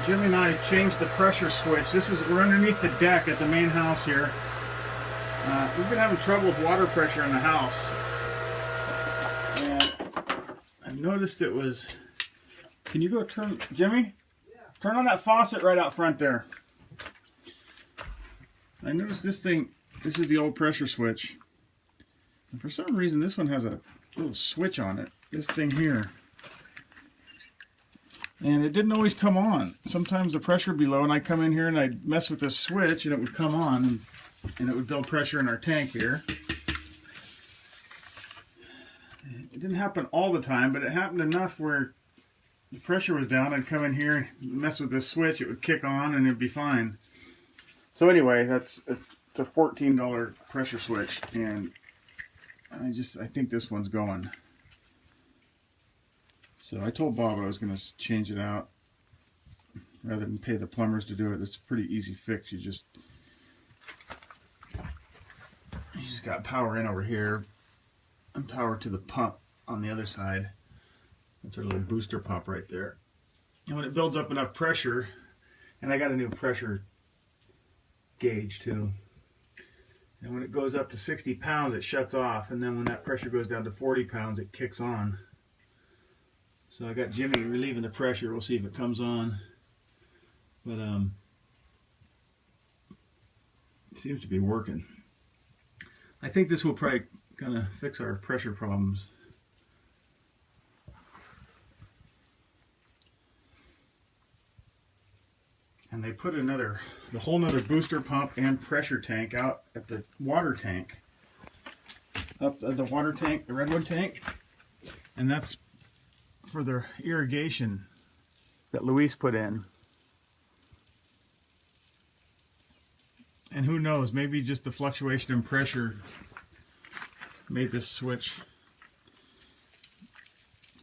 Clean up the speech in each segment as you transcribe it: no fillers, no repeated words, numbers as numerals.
Jimmy and I changed the pressure switch. We're underneath the deck at the main house here. We've been having trouble with water pressure in the house. And I noticed it was... Can you go turn... Jimmy? Yeah. Turn on that faucet right out front there. I noticed this thing... This is the old pressure switch. And for some reason this one has a little switch on it. This thing here. And it didn't always come on. Sometimes the pressure would be low and I'd come in here and I'd mess with this switch and it would come on and it would build pressure in our tank here. It didn't happen all the time, but it happened enough where the pressure was down. I'd come in here, mess with this switch, it would kick on and it'd be fine. So anyway, it's a $14 pressure switch, and I think this one's going. So I told Bob I was going to change it out rather than pay the plumbers to do it. It's a pretty easy fix. You just got power in over here and power to the pump on the other side. That's our little booster pump right there. And when it builds up enough pressure, and I got a new pressure gauge too, and when it goes up to 60 pounds it shuts off, and then when that pressure goes down to 40 pounds it kicks on. So I got Jimmy relieving the pressure. We'll see if it comes on, but it seems to be working. I think this will probably kind of fix our pressure problems. And they put the whole nother booster pump and pressure tank out at the water tank. Up at the water tank, the redwood tank. And that's for the irrigation that Luis put in. And who knows, maybe just the fluctuation in pressure made this switch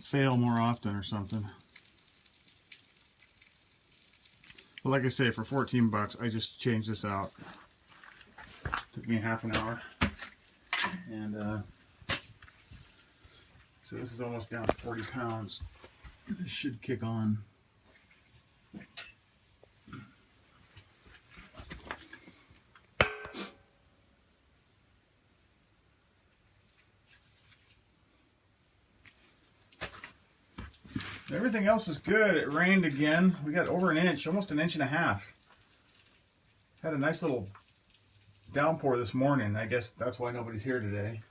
fail more often or something. But like I say, for 14 bucks, I just changed this out. Took me half an hour. And so this is almost down to 40 pounds. This should kick on. Everything else is good. It rained again. We got over an inch, almost an inch and a half. Had a nice little downpour this morning. I guess that's why nobody's here today.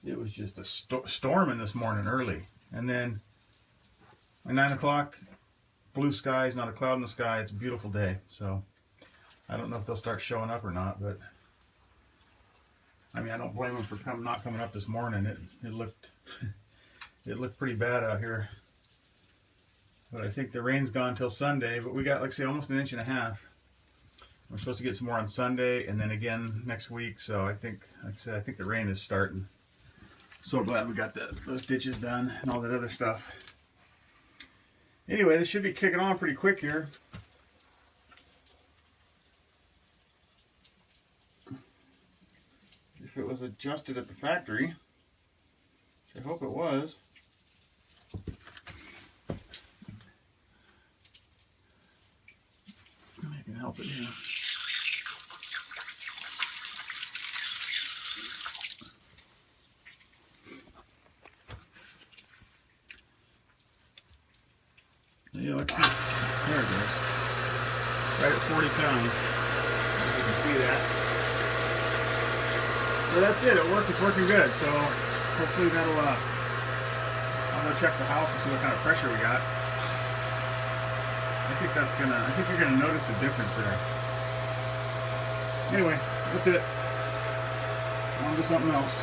It was just a storming this morning early. And then at 9 o'clock, blue skies, not a cloud in the sky. It's a beautiful day. So I don't know if they'll start showing up or not, but I mean, I don't blame them for not coming up this morning. It looked it looked pretty bad out here. But I think the rain's gone till Sunday, but we got, like I say, almost an inch and a half. We're supposed to get some more on Sunday and then again next week. So I think, like I said, I think the rain is starting. So glad we got those ditches done and all that other stuff. Anyway, this should be kicking on pretty quick here. If it was adjusted at the factory, which I hope it was. I can help it here. Yeah, let's see. There it goes. Right at 40 pounds. You can see that. So that's it. It worked. It's working good. So hopefully that'll. I'm gonna check the house and see what kind of pressure we got. I think you're gonna notice the difference there. Anyway, that's it. On to something else.